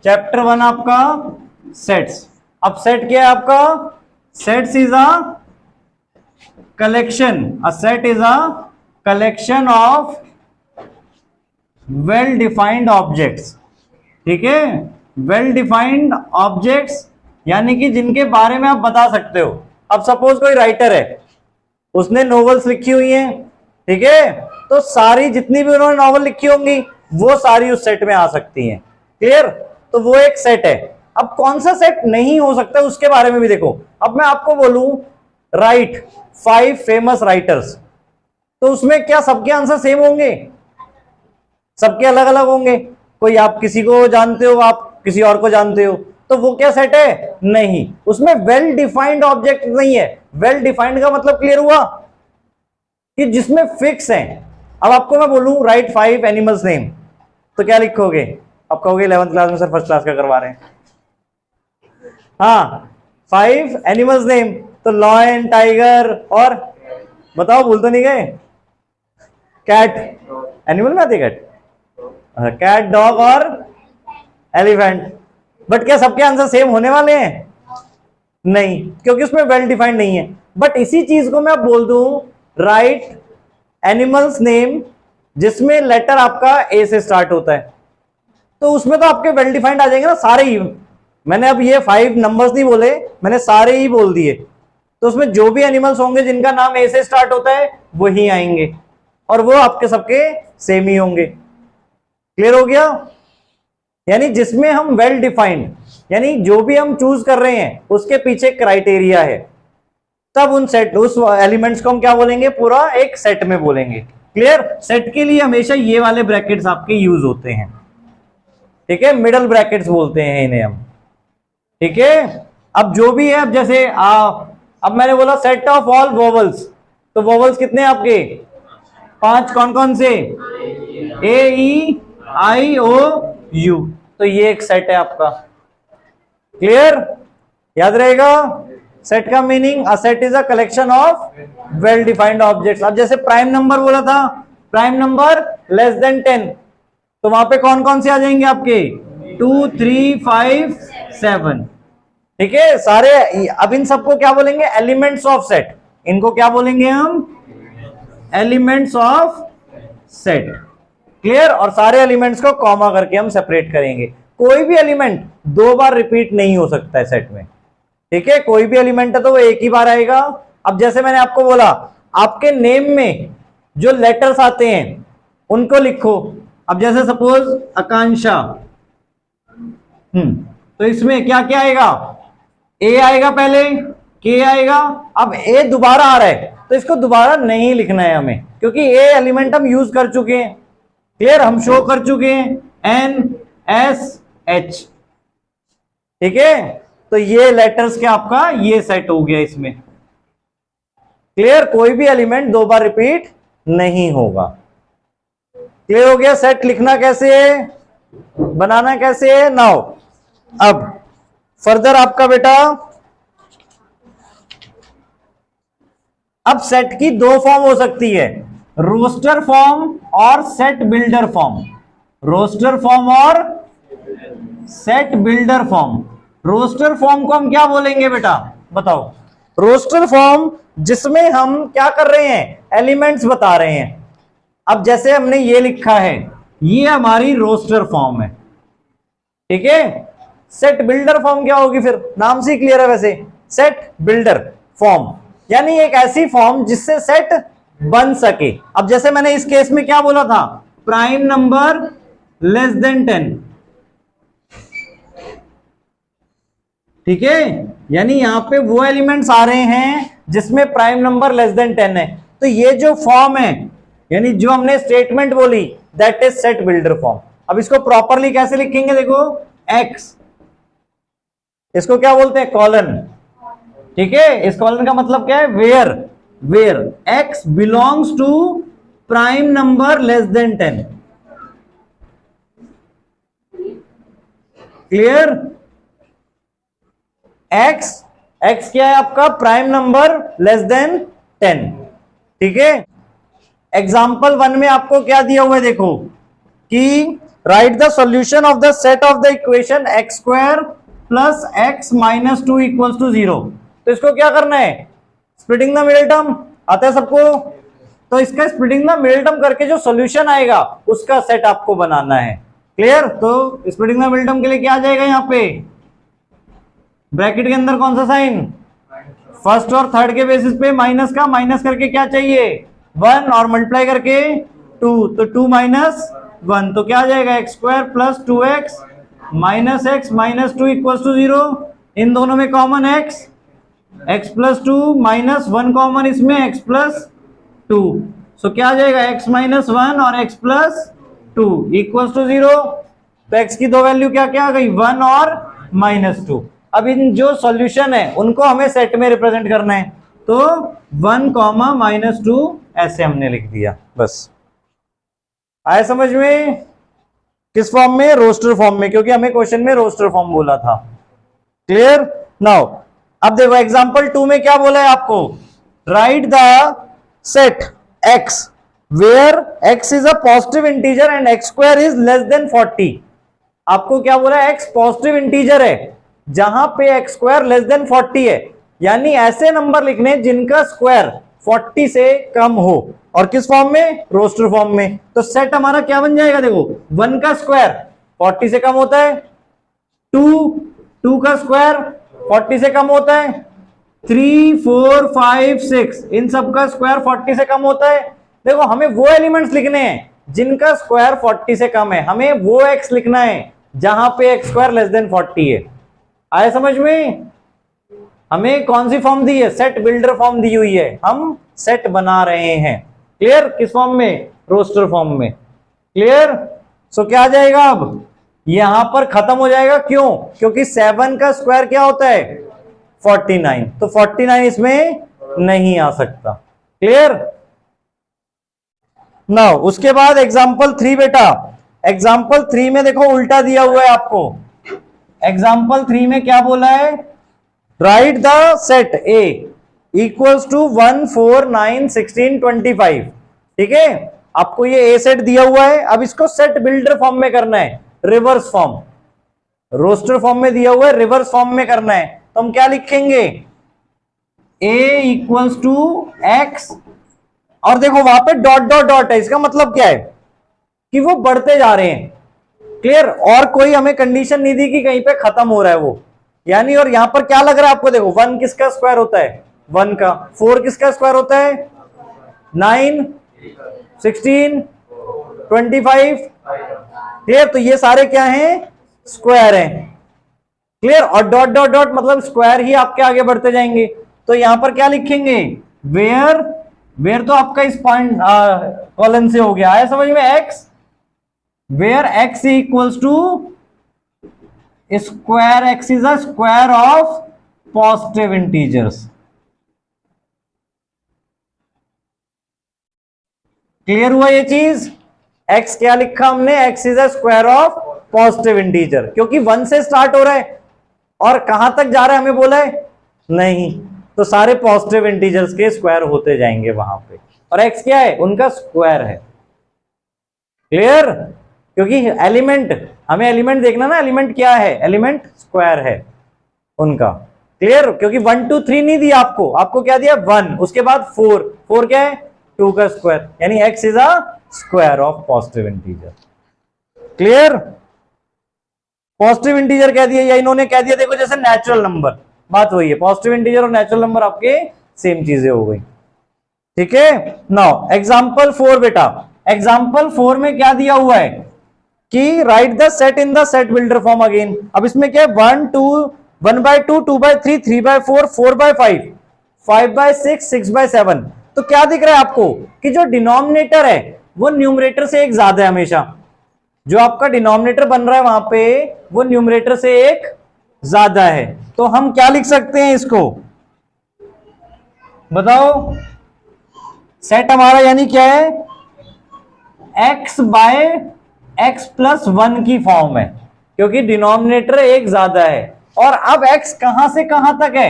Chapter 1 आपका sets. अब set क्या है आपका? Sets is a collection, a set is a collection of well defined objects. ठीक है, वेल डिफाइंड ऑब्जेक्ट्स यानी कि जिनके बारे में आप बता सकते हो। अब सपोज कोई राइटर है, उसने नॉवेल्स लिखी हुई हैं, ठीक है, तो सारी जितनी भी उन्होंने नॉवेल लिखी होंगी वो सारी उस सेट में आ सकती हैं। क्लियर? तो वो एक सेट है। अब कौन सा सेट नहीं हो सकता उसके बारे में भी देखो। अब मैं आपको बोलूं राइट 5 फेमस राइटर्स, तो उसमें क्या सबके आंसर सेम होंगे? सबके अलग अलग होंगे। कोई आप किसी को जानते हो, आप किसी और को जानते हो, तो वो क्या सेट है? नहीं। उसमें वेल डिफाइंड ऑब्जेक्ट नहीं है। वेल डिफाइंड का मतलब क्लियर हुआ कि जिसमें फिक्स है। अब आपको मैं बोलूं राइट 5 एनिमल्स नेम, तो क्या लिखोगे? आप कहोगे 11th क्लास में सर फर्स्ट क्लास का करवा रहे हैं। हाँ, 5 एनिमल्स नेम, तो लॉयन, टाइगर और बताओ, भूल तो नहीं गए? कैट एनिमल में आती है, कैट, डॉग और एलिफेंट। बट क्या सबके आंसर सेम होने वाले हैं? नहीं, क्योंकि उसमें वेल डिफाइंड नहीं है। बट इसी चीज को मैं बोल दूं राइट एनिमल्स नेम जिसमें लेटर आपका ए से स्टार्ट होता है, तो उसमें तो आपके वेल डिफाइंड आ जाएंगे ना सारे ही। मैंने अब ये 5 नंबर्स नहीं बोले, मैंने सारे ही बोल दिए। तो उसमें जो भी एनिमल्स होंगे जिनका नाम ए से स्टार्ट होता है वही आएंगे, और वो आपके सबके सेम ही होंगे। क्लियर हो गया? यानी जिसमें हम वेल डिफाइंड, यानी जो भी हम चूज कर रहे हैं उसके पीछे क्राइटेरिया है, तब उन सेट उस एलिमेंट्स को हम क्या बोलेंगे? पूरा एक सेट में बोलेंगे। क्लियर? सेट के लिए हमेशा ये वाले ब्रैकेट्स आपके यूज होते हैं। ठीक है, मिडल ब्रैकेट्स बोलते हैं इन्हें हम। ठीक है, अब जो भी है, अब जैसे अब मैंने बोला सेट ऑफ ऑल वोवल्स, तो वोवल्स कितने हैं आपके? 5। कौन कौन से? ए, ई, आई, ओ, यू, तो ये एक सेट है आपका। क्लियर? याद रहेगा? सेट का meaning, a set is a collection of well defined objects. अब जैसे प्राइम नंबर बोला था, प्राइम नंबर लेस देन 10, तो वहां पे कौन कौन से आ जाएंगे आपके? 2, 3, 5, 7। ठीक है, सारे। अब इन सबको क्या बोलेंगे? Elements of set. इनको क्या बोलेंगे हम? Elements of set. क्लियर? और सारे एलिमेंट्स को कॉमा करके हम सेपरेट करेंगे। कोई भी एलिमेंट 2 बार रिपीट नहीं हो सकता है सेट में। ठीक है, कोई भी एलिमेंट है तो वो एक ही बार आएगा। अब जैसे मैंने आपको बोला, आपके नेम में जो लेटर्स आते हैं उनको लिखो। अब जैसे सपोज आकांक्षा, तो इसमें क्या क्या आएगा? ए आएगा पहले, के आएगा। अब ए दोबारा आ रहा है तो इसको दोबारा नहीं लिखना है हमें, क्योंकि ए एलिमेंट हम यूज कर चुके हैं। क्लियर? हम शो कर चुके हैं एन, एस, एच। ठीक है, तो ये लेटर्स क्या आपका ये सेट हो गया इसमें। क्लियर? कोई भी एलिमेंट 2 बार रिपीट नहीं होगा। क्लियर हो गया? सेट लिखना कैसे है, बनाना कैसे है? नाउ अब फर्दर आपका बेटा, अब सेट की 2 फॉर्म हो सकती है, रोस्टर फॉर्म और set builder form. Roster form और set builder form. Roster form को हम क्या बोलेंगे बेटा? बताओ। रोस्टर फॉर्म जिसमें हम क्या कर रहे हैं? एलिमेंट्स बता रहे हैं। अब जैसे हमने ये लिखा है, ये हमारी रोस्टर फॉर्म है। ठीक है, सेट बिल्डर फॉर्म क्या होगी? फिर नाम से क्लियर है वैसे, सेट बिल्डर फॉर्म, यानी एक ऐसी फॉर्म जिससे सेट बन सके। अब जैसे मैंने इस केस में क्या बोला था? Prime number less than 10। ठीक है, यानी यहां पे वो एलिमेंट्स आ रहे हैं जिसमें प्राइम नंबर लेस देन 10 है। तो ये जो फॉर्म है, यानी जो हमने स्टेटमेंट बोली, that is set builder form. अब इसको प्रॉपरली कैसे लिखेंगे? देखो, एक्स, इसको क्या बोलते हैं? कॉलन। ठीक है, इस कॉलन का मतलब क्या है? Where. Where x belongs to prime number less than 10। Clear? X, x क्या है आपका? Prime number less than 10। ठीक है, एग्जाम्पल 1 में आपको क्या दिया हुआ है? देखो कि write the solution of the set of the equation x square plus x minus 2 equals to 0। तो इसको क्या करना है, स्प्लिटिंग द मिडिल टर्म आता है सबको, तो इसका स्प्लिटिंग द मिडिल टर्म करके जो सॉल्यूशन आएगा उसका सेट आपको बनाना है। क्लियर? तो स्प्लिटिंग द मिडिल टर्म के लिए क्या आ जाएगा, यहाँ पे ब्रैकेट के अंदर कौन सा साइन, फर्स्ट और थर्ड के बेसिस पे माइनस का, माइनस करके क्या चाहिए 1 और मल्टीप्लाई करके 2, तो 2 माइनस 1 तो क्या आ जाएगा x square plus 2x minus x minus 2 equals to 0। इन दोनों में common x plus 2 minus 1 common इसमें x प्लस 2, सो क्या आ जाएगा x माइनस 1 और x प्लस 2 इक्वल्स टू 0। तो x की दो वैल्यू क्या क्या आ गई 1 और माइनस 2। अब इन जो सॉल्यूशन है उनको हमें सेट में रिप्रेजेंट करना है, तो 1 कॉमा माइनस 2 ऐसे हमने लिख दिया। बस आया समझ में? किस फॉर्म में, रोस्टर फॉर्म में, क्योंकि हमें क्वेश्चन में रोस्टर फॉर्म बोला था। क्लियर? नाउ अब देखो एग्जांपल 2 में क्या बोला है आपको, write the set x where x is a positive integer and x square is less than 40। आपको क्या बोला है, x पॉजिटिव इंटीजर है जहां पे x स्क्वायर लेस देन 40 है, यानी ऐसे नंबर लिखने जिनका स्क्वायर 40 से कम हो, और किस फॉर्म में, रोस्टर फॉर्म में। तो सेट हमारा क्या बन जाएगा, देखो 1 का स्क्वायर 40 से कम होता है, 2 का स्क्वायर 40 से कम होता है, 3 4 5 6 इन सब का स्क्वायर 40 से कम होता है। देखो हमें वो एलिमेंट्स लिखने हैं जिनका स्क्वायर 40 से कम है, हमें वो x लिखना है जहां पे x स्क्वायर लेस देन 40 है। आया समझ में? हमें कौन सी फॉर्म दी है, सेट बिल्डर फॉर्म दी हुई है, हम सेट बना रहे हैं। क्लियर? किस फॉर्म में, रोस्टर फॉर्म में। क्लियर? सो क्या आ जाएगा, अब यहां पर खत्म हो जाएगा, क्यों, क्योंकि 7 का स्क्वायर क्या होता है 49, तो 49 इसमें नहीं आ सकता। क्लियर? नाउ उसके बाद एग्जांपल 3 बेटा, एग्जांपल 3 में देखो उल्टा दिया हुआ है आपको। एग्जांपल 3 में क्या बोला है, write the set A equals to 1 4 9 16 25। ठीक है, आपको ये A सेट दिया हुआ है, अब इसको सेट बिल्डर फॉर्म में करना है, रिवर्स फॉर्म, रोस्टर फॉर्म में दिया हुआ है, रिवर्स फॉर्म में करना है। तो हम क्या लिखेंगे, A इक्वल्स टू x, और देखो वहां पे डॉट डॉट डॉट है, इसका मतलब क्या है कि वो बढ़ते जा रहे हैं। क्लियर? और कोई हमें कंडीशन नहीं दी कि कहीं पे खत्म हो रहा है वो, यानी, और यहां पर क्या लग रहा है आपको, देखो 1 किसका स्क्वायर होता है 1 का, 4 किसका स्क्वायर होता है 9 16 25। क्लियर? तो ये सारे क्या हैं, स्क्वायर हैं। क्लियर? और डॉट डॉट डॉट मतलब स्क्वायर ही आपके आगे बढ़ते जाएंगे। तो यहां पर क्या लिखेंगे, वेयर तो आपका इस पॉइंट कॉलन से हो गया, आया समझ में, x where x equals to square, x is a square of positive integers. Clear हुआ ये चीज? x क्या लिखा हमने, x is a square of positive integer, क्योंकि 1 से स्टार्ट हो रहा है और कहां तक जा रहा है हमें बोला है नहीं, तो सारे पॉजिटिव इंटीजर्स के स्क्वायर होते जाएंगे वहां पे, और x क्या है, उनका स्क्वायर है। क्लियर? क्योंकि एलिमेंट, हमें एलिमेंट देखना ना, एलिमेंट क्या है, एलिमेंट स्क्वायर है उनका। क्लियर? क्योंकि 1 2 3 नहीं दिया आपको, आपको क्या दिया 1, उसके बाद 4 क्या है 2 का स्क्वायर, यानी x is a square of positive integer. Clear? Positive integer कह दिया, या इन्होंने कह दिया देखो जैसे नेचुरल नंबर, बात वही है, पॉजिटिव इंटीजर और नेचुरल नंबर आपके सेम चीजें हो गई। ठीक है? नाउ एग्जांपल 4 बेटा, एग्जांपल 4 में क्या दिया हुआ है कि write the set in the set builder form again. अब इसमें क्या है 1 2 1/2 2/3 3/4 4/5 5/6 6/7। तो क्या दिख रहा है आपको कि जो डिनोमिनेटर है वो न्यूमरेटर से एक ज्यादा है, हमेशा जो आपका डिनोमिनेटर बन रहा है वहां पे वो न्यूमरेटर से एक ज्यादा है। तो हम क्या लिख सकते हैं इसको, बताओ, सेट हमारा यानी क्या है, x बाय x प्लस 1 की फॉर्म है, क्योंकि डिनोमिनेटर एक ज्यादा है। और अब x कहां से कहां तक है,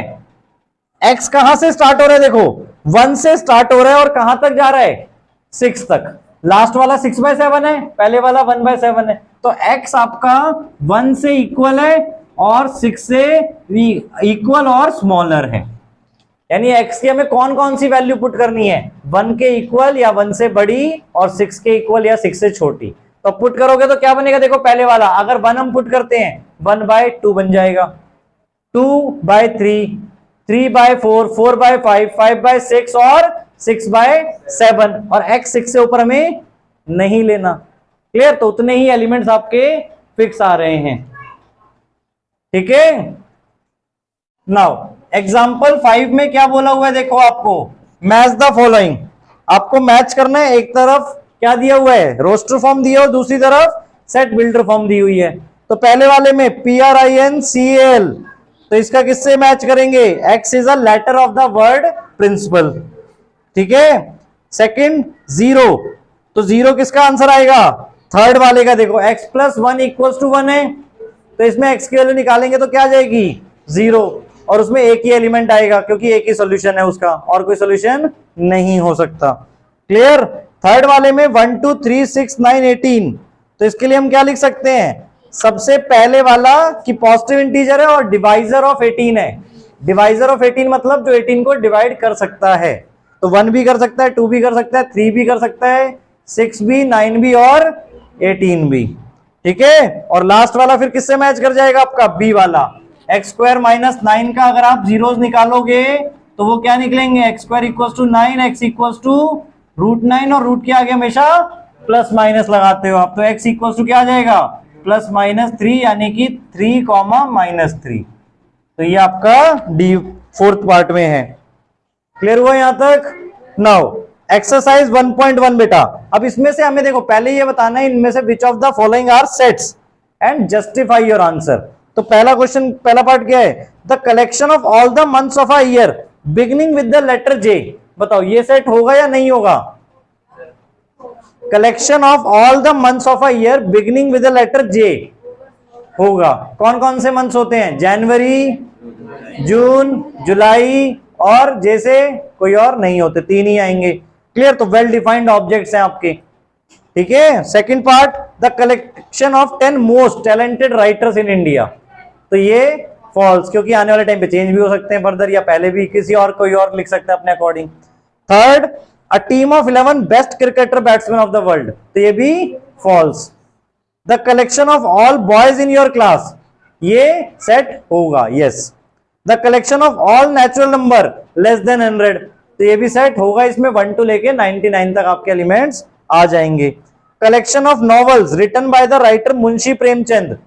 x कहां से स्टार्ट हो रहा है, देखो 1 से स्टार्ट हो रहा है और कहां तक जा रहा है 6 तक, लास्ट वाला 6/7 है, पहले वाला 1/7 है। तो तो x आपका 1 से इक्वल है और 6 से इक्वल और स्मॉलर है। यानी x की हमें कौन कौन सी वैल्यू पुट करनी है, 1 के इक्वल या 1 से बड़ी और 6 के इक्वल या 6 से छोटी। तो पुट करोगे तो क्या बनेगा, देखो पहले वाला अगर 1 हम पुट करते हैं 1/2 बन जाएगा, 2/3, 3/4, 4/5, 5/6 और 6/7 और x 6 से ऊपर हमें नहीं लेना। क्लियर, तो उतने ही एलिमेंट्स आपके फिक्स आ रहे हैं। ठीक है, नाउ एग्जाम्पल 5 में क्या बोला हुआ है, देखो आपको मैच द फॉलोइंग, आपको मैच करना है। एक तरफ क्या दिया हुआ है, रोस्टर फॉर्म दिया हो, दूसरी तरफ सेट बिल्डर फॉर्म दी हुई है। तो पहले वाले में PRINCAL, तो इसका किससे मैच करेंगे, x is a letter of the word principle. ठीक है, सेकंड 0, तो 0 किसका आंसर आएगा, थर्ड वाले का। देखो x + 1 = 1 है, तो इसमें x की वैल्यू निकालेंगे तो क्या आ जाएगी 0, और उसमें एक ही एलिमेंट आएगा क्योंकि एक ही सॉल्यूशन है उसका, और कोई सॉल्यूशन नहीं हो सकता। क्लियर, थर्ड वाले में 1 2 3 6 9 18, तो इसके लिए हम क्या लिख सकते हैं, सबसे पहले वाला कि पॉजिटिव इंटीजर है और डिवाइजर ऑफ 18 है। डिवाइजर ऑफ 18 मतलब जो 18 को डिवाइड कर सकता है, तो 1 भी कर सकता है, 2 भी कर सकता है, 3 भी कर सकता है, 6 भी, 9 भी और 18 भी। ठीक है, और लास्ट वाला फिर किससे मैच कर जाएगा आपका, बी वाला। x² - 9 का अगर आप जीरोस निकालोगे तो वो क्या निकलेंगे, x² = 9, x = √9, और रूट के आगे हमेशा प्लस माइनस लगाते हो आप, तो x = क्या आ जाएगा, +-3, यानी कि 3, -3। तो ये आपका डी 4th पार्ट में है। क्लियर हुआ यहां तक। नाउ एक्सरसाइज 1.1 बेटा, अब इसमें से हमें देखो पहले ये बताना है इनमें से which of the following are sets and justify your answer. तो पहला क्वेश्चन, पहला पार्ट क्या है, the collection of all the months of a year beginning with the letter J। बताओ ये सेट होगा या नहीं होगा, collection of all the months of a year beginning with the letter J होगा। कौन कौन से मंथ्स होते हैं, जनवरी, जून, जुलाई और जैसे कोई और नहीं होते, 3 ही आएंगे। क्लियर, तो वेल डिफाइंड ऑब्जेक्ट्स हैं आपके। ठीक है, second part, the collection of 10 most talented writers in India. तो ये फॉल्स, क्योंकि आने वाले टाइम पे चेंज भी हो सकते हैं फर्दर, या पहले भी किसी और कोई और लिख सकता है अपने according. Third, a team of 11 best cricketer batsman of the world, तो ये भी false. The collection of all boys in your class, ये सेट होगा, yes. The collection of all natural number less than 100, तो ये भी सेट होगा, इसमें 1 to लेके 99 तक आपके एलिमेंट्स आ जाएंगे। Collection of novels written by the writer Munshi Premchand,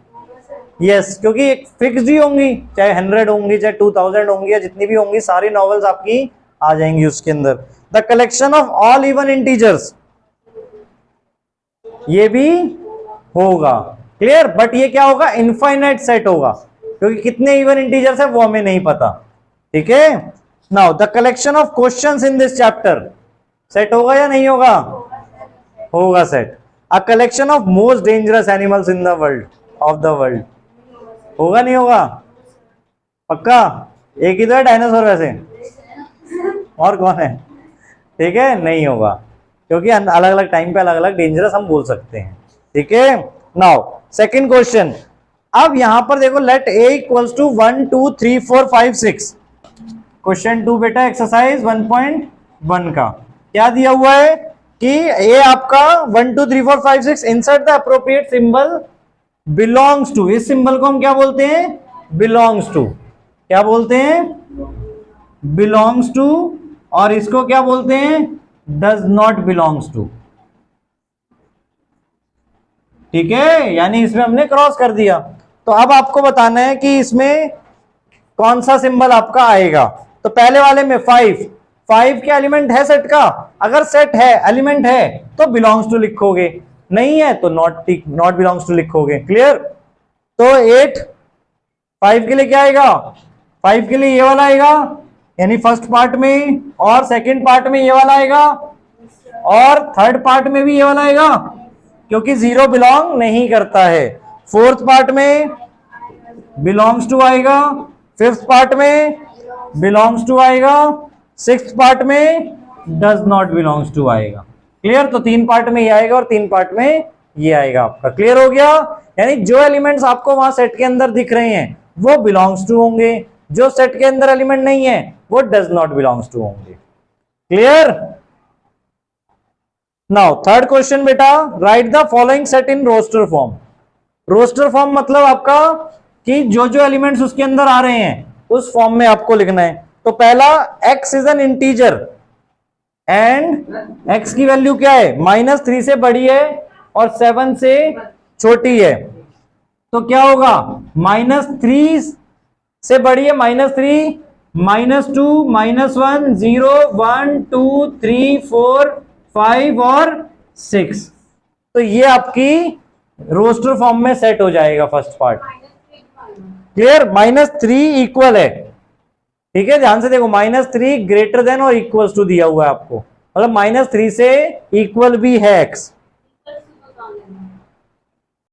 yes, क्योंकि एक फिक्स ही होंगी, चाहे 100 होंगी, चाहे 2000 होंगी, या जितनी भी होंगी सारी नॉवेल्स आपकी आ जाएंगी उसके अंदर। The collection of all even integers, ये भी होगा। क्लियर, बट ये क्या होगा, इनफाइनाइट सेट होगा, क्योंकि कितने इवन इंटीजर्स है वो हमें नहीं पता। ठीक है, now the collection of questions in this chapter set होगा या नहीं होगा, होगा set. A collection of most dangerous animals in the world of the world, होगा नहीं होगा, पक्का। एक ही तो है डायनासोर वैसे, और कौन है, ठीक है, नहीं होगा, क्योंकि अलग अलग टाइम पे अलग अलग डेंजरस हम बोल सकते हैं। ठीक है, नाउ सेकंड क्वेश्चन, अब यहां पर देखो लेट a = 1 2 3 4 5 6। क्वेश्चन 2 बेटा एक्सरसाइज 1.1 का क्या दिया हुआ है कि a आपका 1 2 3 4 5 6 insert the appropriate symbol belongs to. इस सिंबल को हम क्या बोलते हैं, बिलोंग्स टू। क्या बोलते हैं, बिलोंग्स टू, और इसको क्या बोलते हैं, डज नॉट बिलोंग्स टू। ठीक है, यानी इसमें हमने क्रॉस कर दिया। तो अब आपको बताना है कि इसमें कौन सा सिंबल आपका आएगा। तो पहले वाले में 5 के एलिमेंट है सेट का, अगर सेट है, एलिमेंट है तो बिलोंग्स टू लिखोगे, नहीं है तो नॉट बिलोंग्स टू लिखोगे। क्लियर, तो 8 5 के लिए क्या आएगा, 5 के लिए ये वाला आएगा, यानी फर्स्ट पार्ट में, और सेकंड पार्ट में ये वाला आएगा, और थर्ड पार्ट में भी ये वाला आएगा, क्योंकि 0 बिलोंग नहीं करता है। फोर्थ पार्ट में बिलोंग्स टू आएगा, फिफ्थ पार्ट में बिलोंग्स टू आएगा, सिक्स्थ पार्ट में डज नॉट बिलोंग्स टू आएगा। क्लियर, तो 3 पार्ट में ये आएगा और 3 पार्ट में ये आएगा आपका। क्लियर हो गया? यानी जो एलिमेंट्स आपको वहां सेट के अंदर दिख रहे हैं वो बिलोंग्स टू होंगे, जो सेट के अंदर एलिमेंट नहीं है वो डज नॉट बिलोंग्स टू होंगे। क्लियर? नाउ थर्ड क्वेश्चन बेटा, write the following set in roster form. Roster form मतलब आपका कि जो जो एलिमेंट्स उसके अंदर आ रहे हैं उस फॉर्म में आपको लिखना है। तो पहला, x is an integer and x की वैल्यू क्या है, -3 से बड़ी है और 7 से छोटी है। तो क्या होगा, -3 से बड़ी है -3, -2, -1, 0, 1, 2, 3, 4, 5 और 6। तो ये आपकी रोस्टर फॉर्म में सेट हो जाएगा फर्स्ट पार्ट। क्लियर? -3 इक्वल है, ठीक है, ध्यान से देखो, -3 ग्रेटर देन और इक्वल टू दिया हुआ है आपको, मतलब -3 से इक्वल भी है x।